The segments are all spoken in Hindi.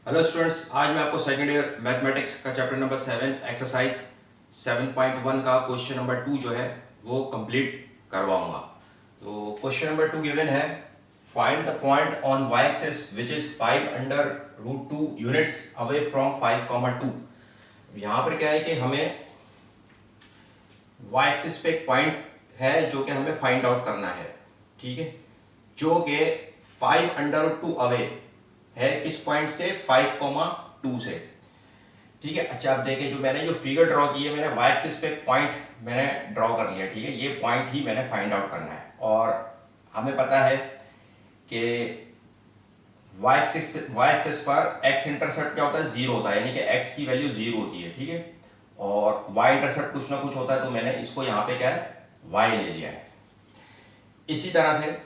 हेलो स्टूडेंट्स, आज मैं आपको सेकंड ईयर मैथमेटिक्स का चैप्टर नंबर 7 एक्सरसाइज 7.1 का क्वेश्चन नंबर 2 जो है वो कंप्लीट करवाऊंगा। तो क्वेश्चन नंबर 2 गिवन है, find the point on y axis which is 5 under root 2 units away from 5, 2। यहाँ पर क्या है कि हमें y एक्सिस पे एक पॉइंट है जो कि हमें फाइंड आउट करना है, ठीक है, जो कि 5 अंडर रूट 2 अवे है किस पॉइंट से 5, 2 से, ठीक है। अच्छा, आप देखिए जो मैंने जो फिगर ड्रॉ की है, मैंने y एक्सिस पे पॉइंट मैंने ड्रॉ कर लिया, ठीक है। ये पॉइंट ही मैंने फाइंड आउट करना है और हमें पता है कि y एक्सिस पर x इंटरसेप्ट क्या होता है, 0 होता है, यानी कि x की वैल्यू 0 होती है, ठीक है। और y इंटरसेप्ट कुछ ना कुछ होता है, तो मैंने इसको यहाँ पे क्या है y ले लिया है। इसी तरह से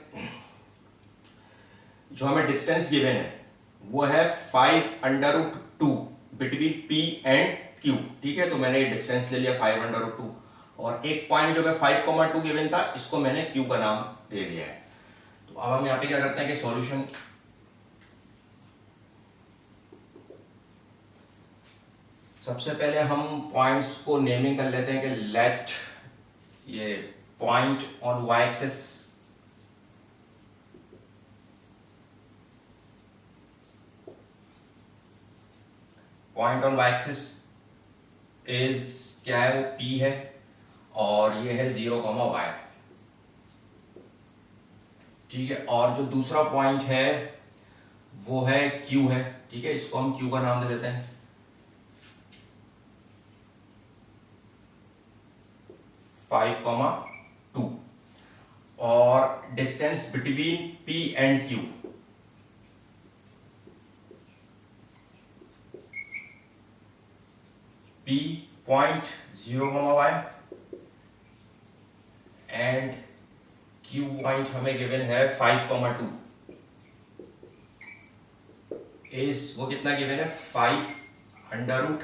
जो हमें डिस्टेंस गिवन है वो है 5 under root 2 between P and Q, ठीक है। तो मैंने ये डिस्टेंस ले लिया 5 अंडर रूट 2 और एक पॉइंट जो मैं 5, 2 गिवन था इसको मैंने Q का नाम दे दिया है। तो अब हम यहाँ पे क्या करते हैं कि सॉल्यूशन, सबसे पहले हम पॉइंट्स को नेमिंग कर लेते हैं कि लेट ये point on y axis point on y axis is क्या है, वो P है और ये है 0, y, ठीक है। और जो दूसरा पॉइंट है वो है Q है, ठीक है। इसको हम Q का नाम दे देते हैं 5, 2 और distance between P and Q P point 0, y and Q point हमें गिवन है 5, 2 इस वो कितना गिवन है 5 अंडर रूट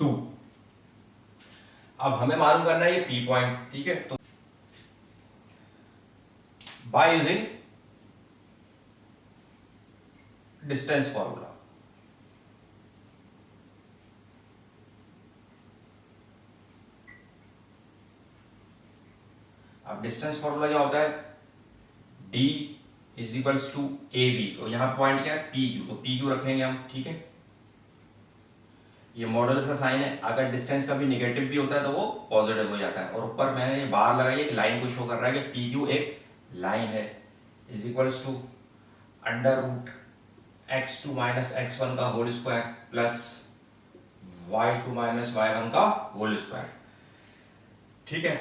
2। अब हमें मालूम करना है ये P पॉइंट, ठीक है। तो बाय यूजिंग डिस्टेंस फॉर्मूला, अब डिस्टेंस फॉर्मूला क्या होता है, D is equals to AB। तो यहां पॉइंट क्या है PQ, तो PQ रखेंगे हम, ठीक है। ये मॉडुलस का साइन है, अगर डिस्टेंस का भी निगेटिव भी होता है तो वो पॉजिटिव हो जाता है। और ऊपर मैंने ये बार लगाई है, एक लाइन को शो कर रहा है कि PQ एक लाइन है, is equals to under root x2 minus x1 का whole square plus y2 minus y1 का होल स्क्वायर, ठीक है।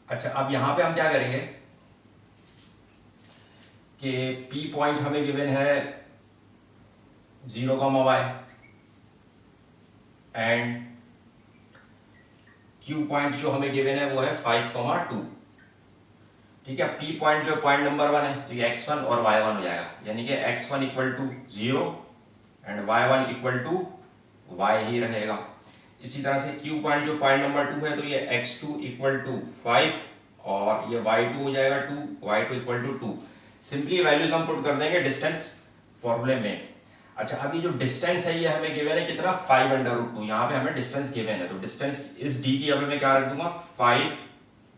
अच्छा, अब यहां पे हम क्या करेंगे कि P पॉइंट हमें गिवन है 0, y एंड Q पॉइंट जो हमें गिवन है वो है 5, 2, ठीक है। P पॉइंट जो पॉइंट नंबर 1 है तो ये x1 और y1 हो जाएगा, यानी कि x1 equal to 0 and y1 equal to y ही रहेगा। इसी तरह से Q पॉइंट जो पॉइंट नंबर 2 है तो ये x2 इक्वल टू 5 और ये y2 हो जाएगा 2, y2 equal to 2। Simply values हम पुट कर देंगे डिस्टेंस फॉर्मूले में। अच्छा, अभी जो डिस्टेंस है ये हमें गिवन है कितना, 5 अंडर रूट 2। यहाँ पे हमें डिस्टेंस गिवन है, तो डिस्टेंस इस d की अभी मैं क्या रख दूंगा 5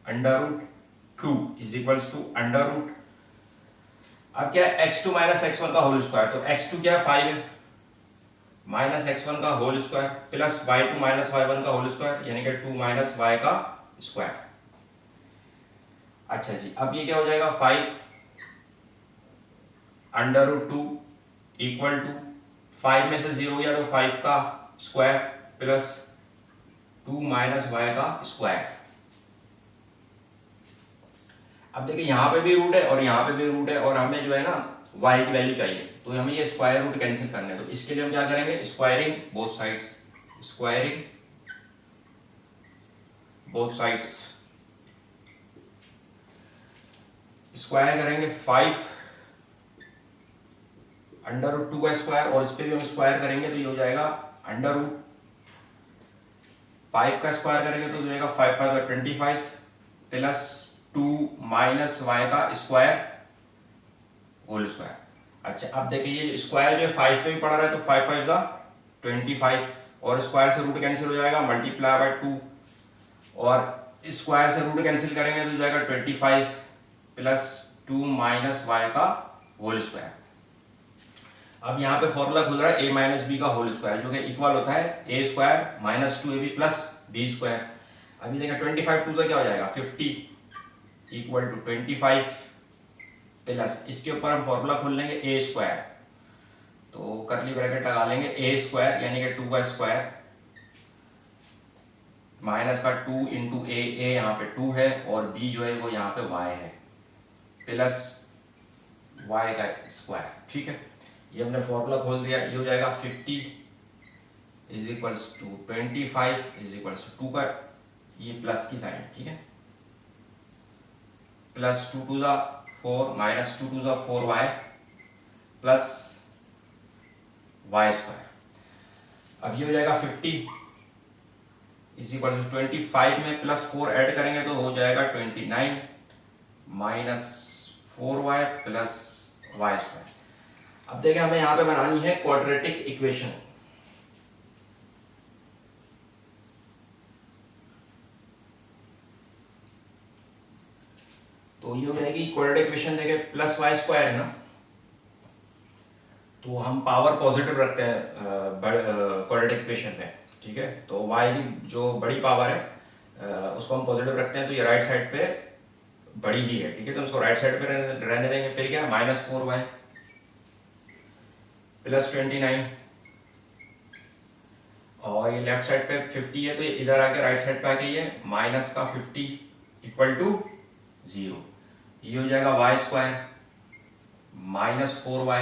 under root 2 is equals to under root, अब क्या है x2 माइनस x1 का होल स्क्वायर, तो x2 क्या है 5 है, माइनस x1 का whole square plus y2 minus y1 का होल स्क्वायर, यानी कि 2 माइनस y का स्क्वायर। अच्छा जी, अब ये क्या हो जाएगा 5 अंडर रूट 2 इक्वल टू 5 में से 0 गया तो 5 का स्क्वायर प्लस 2 माइनस y का स्क्वायर। अब देखिए यहाँ पे भी रूट है और यहाँ पे भी रूट है और हमें जो है ना y की वैल्यू चाहिए, तो हमें ये स्क्वायर रूट कैंसिल करने, तो इसके लिए हम क्या करेंगे squaring both sides, squaring both sides, square करेंगे 5 अंडर रूट 2 का स्क्वायर और इस पे भी हम स्क्वायर करेंगे तो ये हो जाएगा अंडर रूट 5 का स्क्वायर करेंगे तो हो जाएगा 5 5 का 25 प्लस 2 माइनस y का स्क्वायर होल स्क्वायर। अच्छा अब देखिए ये स्क्वायर जो है 5 पे भी पड़ा रहा है तो 5 5 जा 25 और स्क्वायर से रूट कैंसिल हो जाएगा मल्टीप्लाई बाय 2 और स्क्वायर से रूट कैंसिल करेंगे तो हो जाएगा 25 प्लस 2 माइनस वाई का होल स्क्वायर। अब यहाँ पे फॉर्मूला खुल रहा है a माइनस बी का होल स्क्वायर जो कि इक्वल होता है a square minus 2ab plus b square. अभी देखिए 25 2 से क्या हो जाएगा 50 इक्वल टू 25 प्लस इसके ऊपर हम फॉर्मूला खोल लेंगे a स्क्वायर तो करली ब्रैकेट लगा लेंगे a स्क्वायर यानी कि 2 का स्क्वायर माइनस का 2 इंटू a यहाँ पे 2 है और b जो है वो यहाँ पे y है प्लस y का स्क्वायर। ठीक है ये हमने फॉर्मूला खोल दिया। ये हो जाएगा 50 is equals to 25 is equals to 2 का ये प्लस की साइन। ठीक है प्लस 2 2 जा 4 माइनस 2 2 जा 4y प्लस y स्क्वायर। अब ये हो जाएगा 50 इज इक्वल टू 25 में प्लस 4 ऐड करेंगे तो हो जाएगा 29 minus 4y plus y square. अब देखिए हमें यहां पे बनानी है क्वाड्रेटिक इक्वेशन। तो ये हो जाएगी क्वाड्रेटिक इक्वेशन देखिए प्लस वाई स्क्वायर है ना तो हम पावर पॉजिटिव रखते हैं क्वाड्रेटिक इक्वेशन पे। ठीक है तो y की जो बड़ी पावर है उसको हम पॉजिटिव रखते हैं तो ये राइट साइड पे बड़ी ही है। ठीक है तो उसको राइट साइड पे रहने देंगे। फिर क्या माइनस 4y प्लस 29 और ये लेफ्ट साइड पे 50 है तो ये इधर आके राइट साइड पे आके ये माइनस का 50 इक्वल टू 0। ये हो जाएगा y स्क्वायर माइनस 4y।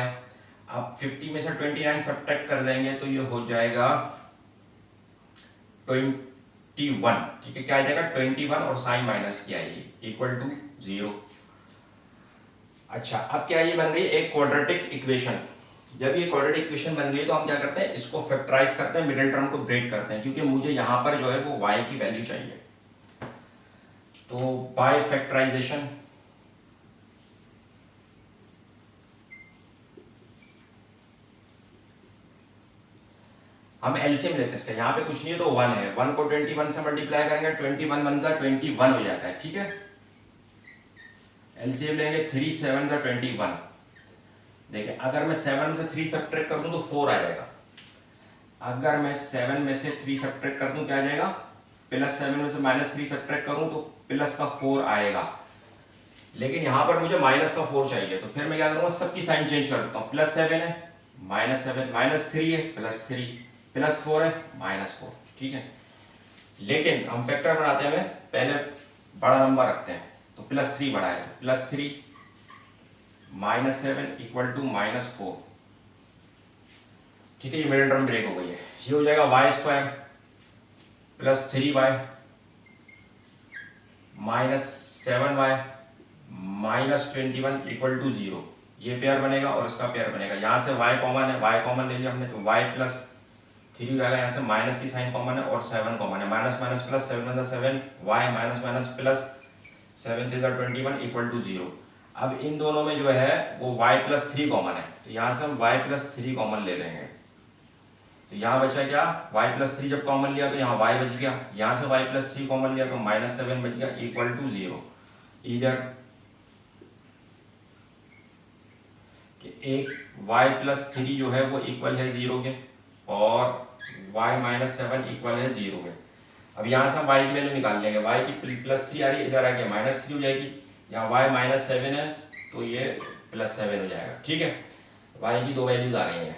अब 50 में से 29 सब्ट्रैक्ट कर देंगे तो ये हो जाएगा 21। ठीक है क्या आ जाएगा 21 और साइन माइनस किया ये इक्वल टू 0। अच्छा अब क्या ये बन गई एक क्वाड्रेटिक इक्वेशन। जब ये क्वाड्रेटिक इक्वेशन बन गई तो हम क्या करते हैं इसको फैक्टराइज करते हैं मिडिल टर्म को ब्रेक करते हैं क्योंकि मुझे यहां पर जो है वो y की वैल्यू चाहिए। तो बाय फैक्टराइजेशन हम एलसीएम लेते हैं इसका। यहाँ पे कुछ नहीं है तो 1 है 1 को 21 से मल्टीप्लाई करेंगे 21 1 जा 21 हो जाता है। ठीक है एलसीएम लेंगे 3 7 जा 21। देखिए अगर मैं 7 में से 3 सब्ट्रैक्ट कर दूं तो 4 आ जाएगा। अगर मैं 7 में से 3 सब्ट्रैक्ट कर दूं क्या आ जाएगा प्लस 7 में से माइनस 3 सब्ट्रैक्ट करूं तो प्लस का 4 आएगा। लेकिन यहां पर मुझे माइनस का 4 चाहिए तो फिर मैं क्या करूंगा सबकी साइन चेंज कर देता हूं। प्लस 7 है माइनस 7 माइनस 3 है प्लस 3 प्लस 4 है माइनस 4। ठीक है लेकिन हम फैक्टर बनाते हैं पहले बड़ा नंबर रखते हैं तो प्लस 3 बड़ा है तो plus 3 minus 7 equal to minus 4। ठीक है ये मिडिल टर्म ब्रेक हो गई है। ये हो जाएगा y square plus 3y minus 7y minus 21 equal to 0। ये पेयर बनेगा और इसका पेयर बनेगा। यहाँ से y कॉमन है y कॉमन ले लिया हमने तो y प्लस 3 हो जाएगा। यहाँ से माइनस की साइन कॉमन है और 7 कॉमन है minus minus plus 7 7 y minus minus plus 7 3 21 equal to 0। अब इन दोनों में जो है वो y प्लस 3 कॉमन है तो यहाँ से हम y प्लस 3 कॉमन ले लेंगे। तो यहाँ बचा क्या y प्लस 3 जब कॉमन लिया तो यहाँ y बच गया। यहाँ से y प्लस 3 कॉमन लिया तो माइनस 7 बच गया इक्वल टू 0। इधर कि एक y प्लस 3 जो है वो इक्वल है 0 के और y माइनस 7 इक्वल है 0 के। अब यहाँ से हम y की वैल्यू निकाल लेंगे। y की प्लस 3 आ रही है इधर आके माइनस 3 हो जाएगी। यहाँ y माइनस 7 है तो ये प्लस 7 हो जाएगा। ठीक है y की दो वैल्यूज आ गई हैं।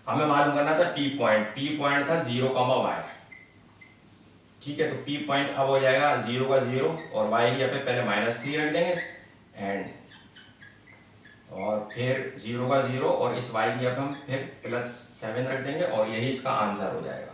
हमें मालूम करना था p पॉइंट था 0, y। ठीक है तो p पॉइंट अब हो जाएगा 0 का 0 और y की यहाँ पे पहले माइनस 3 रख देंगे एंड और फिर 0 का 0 और इस y की अब हम फिर प्लस 7 रख देंगे और यही इसका आंसर हो जाएगा।